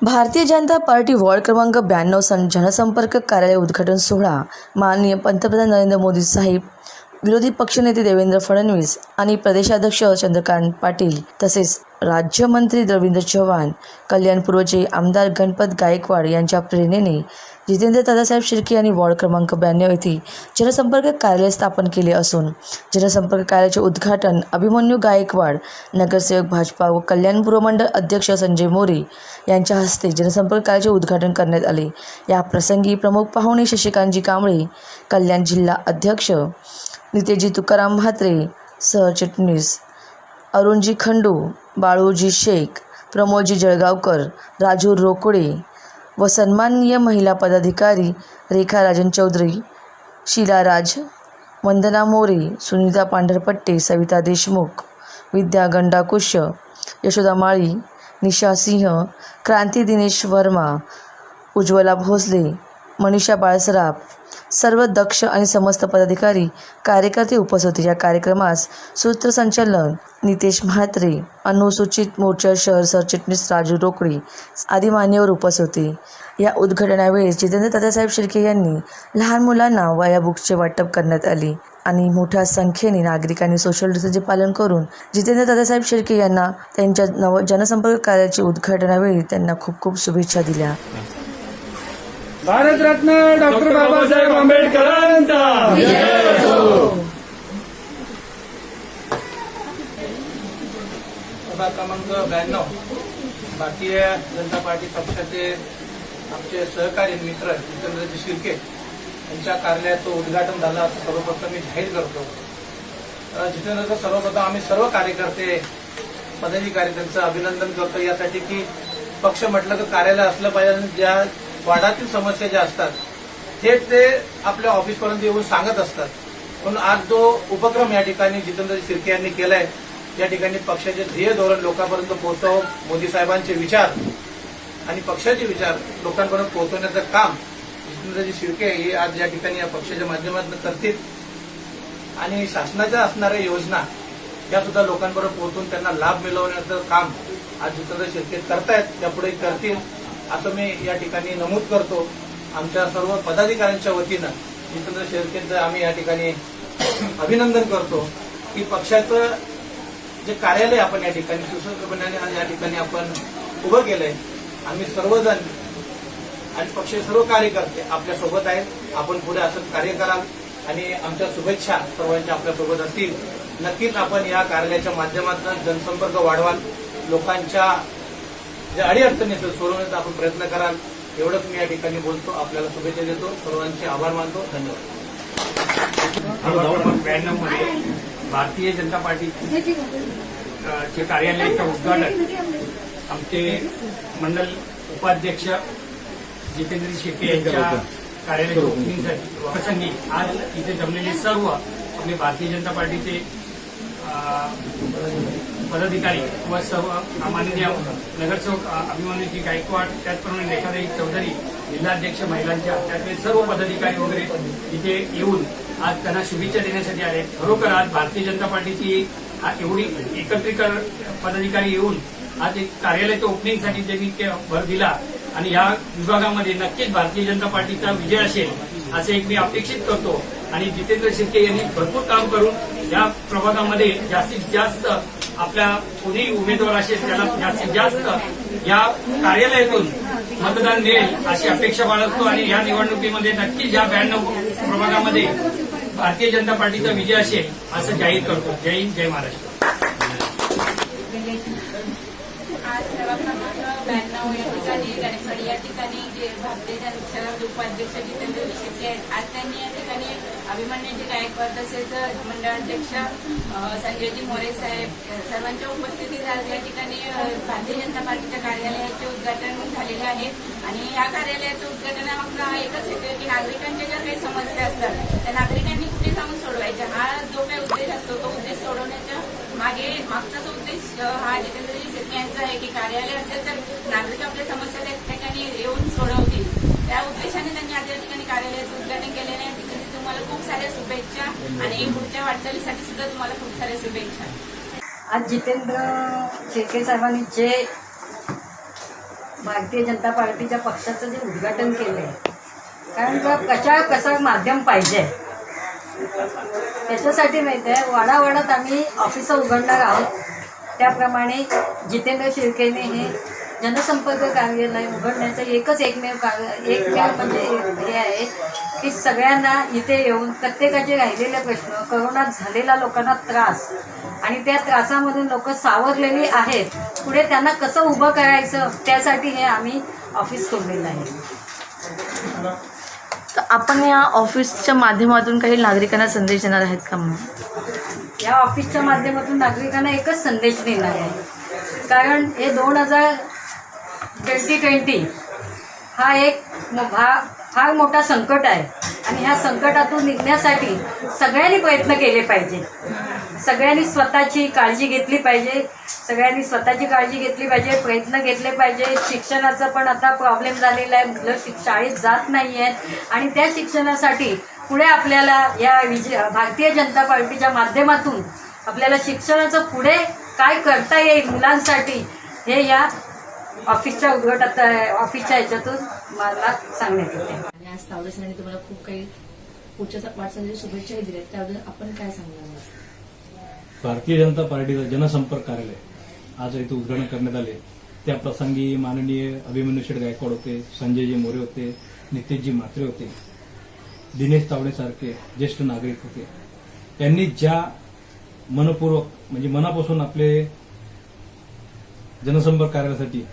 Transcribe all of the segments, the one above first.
Bharatiya Janata party ward क्रमांक 92 जनसंपर्क कार्यालय उद्घाटन सोहळा माननीय पंतप्रधान नरेंद्र मोदी साहेब, विरोधी पक्षनेते देवेंद्र फडणवीस आणि प्रदेशाध्यक्ष चंद्रकांत पाटील तसेच राज्यमंत्री रवींद्र चव्हाण, कल्याणपूर्वचे आमदार गणपत गायकवाड यांच्या प्रेरणेने जितेंद्र दादासाहेब शिर्के यांनी वॉर्ड क्रमांक 92 येथे जनसंपर्क कार्यालय स्थापन केले असून जनसंपर्क कार्यालयाचे उद्घाटन अभिमन्यू गायकवाड, नगरसेवक भाजपा व कल्याणपूर्व मंडळ अध्यक्ष संजय मोरे यांच्या हस्ते जनसंपर्क कार्यालयाचे उद्घाटन करण्यात आले। या प्रसंगी प्रमुख पाहुणे शशिकांतजी कांबळे, कल्याण जिल्हा अध्यक्ष नितेशजी तुकाराम म्हात्रे, सरचिटणीस अरुणजी खंडू, बाळूजी शेख, प्रमोदजी जळगावकर, राजू रोकडे व सन्माननीय महिला पदाधिकारी रेखा राजन चौधरी, शीला राज, वंदना मोरे, सुनीता पांढरपट्टे, सविता देशमुख, विद्या गंडाकुश, यशोदा माळी, निशा सिंह, क्रांती दिनेश वर्मा, उज्ज्वला भोसले, मनीषा बाळसराफ, सर्व दक्ष आणि समस्त पदाधिकारी कार्यकर्ते उपस्थित होते। या कार्यक्रमास सूत्रसंचालन नितेश म्हात्रे, अनुसूचित मोर्चा शहर सरचिटणीस राजू रोकडे आदी मान्यवर उपस्थित होते। या उद्घाटनावेळी जितेंद्र दादासाहेब शिर्के यांनी लहान मुलांना वह्या बुक्सचे वाटप करण्यात आले आणि मोठ्या संख्येने नागरिकांनी सोशल डिस्टन्सचे पालन करून जितेंद्र दादासाहेब शिर्के यांना त्यांच्या जनसंपर्क कार्यालयाच्या उद्घाटनावेळी त्यांना खूप खूप शुभेच्छा दिल्या। भारतरत्न डॉक्टर बाबासाहेब आंबेडकरांचा सभा क्रमांक 92 भारतीय जनता पार्टी पक्षाचे आमचे सहकारी मित्र जितेंद्रजी शिर्के यांच्या कार्यालयाचं उद्घाटन झालं असं सर्वप्रथम मी जाहीर करतो। जितेंद्रचं सर्वप्रथम आम्ही सर्व कार्यकर्ते पदाधिकारी त्यांचं अभिनंदन करतो यासाठी की पक्ष म्हटलं तर कार्यालय असलं पाहिजे आणि ज्या वार्डातील समस्या ज्या असतात थेट ते आपल्या ऑफिसपर्यंत येऊन सांगत असतात। म्हणून आज जो उपक्रम या ठिकाणी जितेंद्र शिर्के यांनी केलाय, या ठिकाणी पक्षाचे ध्येय धोरण लोकांपर्यंत पोहोचव, मोदी साहेबांचे विचार आणि पक्षाचे विचार लोकांपर्यंत पोहोचवण्याचं काम जितेंद्रजी शिर्के हे आज या ठिकाणी या पक्षाच्या माध्यमातून करतील आणि शासनाच्या असणाऱ्या योजना या सुद्धा लोकांपर्यंत पोहोचून त्यांना लाभ मिळवण्याचं काम आज जितेंद्र शिर्के करतायत, त्यापुढे करतील असं मी या ठिकाणी नमूद करतो। आमच्या सर्व पदाधिकाऱ्यांच्या वतीनं जितेंद्र शिर्केंचं आम्ही या ठिकाणी अभिनंदन करतो की पक्षाचं जे कार्यालय आपण या ठिकाणी सुसज्जपणे या ठिकाणी आपण उभं केलंय। आम्ही सर्वजण आणि पक्षाचे सर्व कार्यकर्ते आपल्या सोबत आहेत। आपण पुढे असं कार्य कराल आणि आमच्या शुभेच्छा सर्वांच्या आपल्या सोबत असतील। नक्कीच आपण या कार्यालयाच्या माध्यमातून जनसंपर्क वाढवाल, लोकांच्या ज्या अडीअडचणी सोडवण्याचा आपण प्रयत्न कराल, एवढंच मी या ठिकाणी बोलतो। आपल्याला शुभेच्छा देतो, सर्वांचे आभार मानतो। धन्यवाद। 92 मध्ये भारतीय जनता पार्टीचे कार्यालयाचं उद्घाटन आमचे मंडल उपाध्यक्ष जितेंद्र शिर्के यांच्या कार्यालयाच्या ओपनिंगसाठी प्रसंगी आज इथे जमलेले सर्व आपले भारतीय जनता पार्टीचे पदाधिकारी व सर्व माननीय नगरसेवक अभिमन्यूजी गायकवाड, त्याचप्रमाणे रेखाताई चौधरी, जिल्हाध्यक्ष महिलांच्या, त्यातले सर्व पदाधिकारी वगैरे इथे येऊन आज त्यांना शुभेच्छा देण्यासाठी आले। खरोखर आज भारतीय जनता पार्टीची एवढी एकत्रित पदाधिकारी येऊन आज एक कार्यालयाच्या ओपनिंगसाठी त्यांनी भर दिला आणि या विभागामध्ये नक्कीच भारतीय जनता पार्टीचा विजय असेल असे एक मी अपेक्षित करतो। आणि जितेंद्र शिर्के यांनी भरपूर काम करून या प्रभागामध्ये जास्तीत जास्त आपल्या कोणीही उमेदवार असेल त्याला जास्तीत जास्त या कार्यालयातून मतदान मिळेल अशी अपेक्षा बाळगतो आणि या निवडणुकीमध्ये नक्कीच या 92 प्रभागामध्ये भारतीय जनता पार्टीचा विजय असेल असं जाहीर करतो। जय हिंद, जय महाराष्ट्र। आज सभा क्रमांक 92 या ठिकाणी गणेशवाडी या ठिकाणी जे भारतीय जनता उपाध्यक्ष जितेंद्र शिर्के आहेत, आज त्यांनी या ठिकाणी अभिमन्यूजी गायकवाड तसेच मंडळाध्यक्ष संजयजी मोरे साहेब सर्वांच्या उपस्थितीत आज या ठिकाणी भारतीय जनता पार्टीच्या कार्यालयाचे उद्घाटन झालेले आहे। आणि या कार्यालयाचं उद्घाटनामागचा हा एकच हेतू की नागरिकांच्या ज्या काही समस्या असतात त्या नागरिकांनी कुठे जाऊन सोडवायच्या, हा जो काही उद्देश असतो तो उद्देश सोडवण्याच्या मागचा जो उद्देश हा जितेंद्र शिर्के यांचा आहे की कार्यालय असेल तर नागरिक आपल्या समस्या त्या ठिकाणी येऊन सोडवतील, त्या उद्देशाने त्यांनी आज या ठिकाणी कार्यालयाचं उद्घाटन केलेले आहे। तुम्हाला खूप साऱ्या शुभेच्छा आणि पुढच्या वाटचालीसाठी सुद्धा तुम्हाला खूप साऱ्या शुभेच्छा। आज जितेंद्र शिर्के साहेबांनी जे भारतीय जनता पार्टीच्या पक्षाचं जे उद्घाटन केलं आहे, कारण कसा माध्यम पाहिजे त्याच्यासाठी माहिती आहे, वाडावाडात आम्ही ऑफिसं उघडणार आहोत. त्याप्रमाणे जितेंद्र शिर्केने हे जनसंपर्क कार्यालय उघडण्याचं एकमेव म्हणजे हे आहे की सगळ्यांना इथे येऊन प्रत्येकाचे राहिलेले प्रश्न, करोनात झालेला लोकांना त्रास आणि त्या त्रासामधून लोक सावरलेली आहेत, पुढे त्यांना कसं उभं करायचं त्यासाठी हे आम्ही ऑफिस खोललेलं आहे. तर आपण या ऑफिसच्या माध्यमातून काही नागरिकांना संदेश देणार आहेत का मग? या ऑफिसच्या माध्यमातून नागरिकांना एकच संदेश देणार आहे, कारण हे 2020 हा एक फार मोठा संकट आहे आणि ह्या संकटातून निघण्यासाठी सगळ्यांनी प्रयत्न केले पाहिजे. सगळ्यांनी स्वतःची काळजी घेतली पाहिजे, प्रयत्न घेतले पाहिजे. शिक्षणाचा पण आता प्रॉब्लेम झालेला आहे, मुलं शाळेत जात नाही आहेत आणि त्या शिक्षणासाठी पुढे आपल्याला या भारतीय जनता पार्टीच्या माध्यमातून आपल्याला शिक्षणाचं पुढे काय करता येईल मुलांसाठी हे या ऑफिसच्या ह्याच्यातून मला सांगण्यात येते. आणि आज तावडे सरांनी तुम्हाला खूप काही पुढच्या वाटचालीच्या शुभेच्छाही दिल्या, त्याबद्दल आपण काय सांगणार? भारतीय जनता पार्टीचं जनसंपर्क कार्यालय आज इथे उद्घाटन करण्यात आले. त्या प्रसंगी माननीय अभिमन्यू शेठ गायकवाड होते, संजयजी मोरे होते, नितेशजी म्हात्रे होते, दिनेश तावडे सारखे ज्येष्ठ नागरिक होते. त्यांनी ज्या मनपूर्वक म्हणजे मनापासून आपले जनसंपर्क कार्यालयासाठी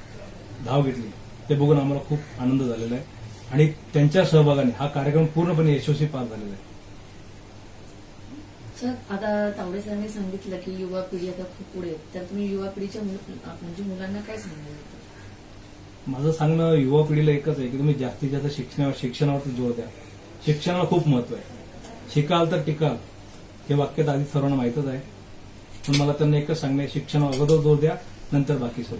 धाव घेतली ते बघून आम्हाला खूप आनंद झालेला आहे आणि त्यांच्या सहभागाने हा कार्यक्रम पूर्णपणे यशस्वी पार झालेला आहे. सर, आता तावडे सरांनी सांगितलं की युवा पिढी आता खूप पुढे, तर तुम्ही युवा पिढीच्या म्हणजे मुलांना काय सांगाल? माझं सांगणं युवा पिढीला एकच आहे की तुम्ही जास्तीत जास्त शिक्षणावरती जोर द्या. शिक्षणाला खूप महत्व आहे. शिकाल तर टिकाल हे वाक्य तर आधी सर्वांना माहीतच आहे, पण मला त्यांना एकच सांगणं आहे, शिक्षणावर अगोदर जोर द्या, नंतर बाकी सर्व.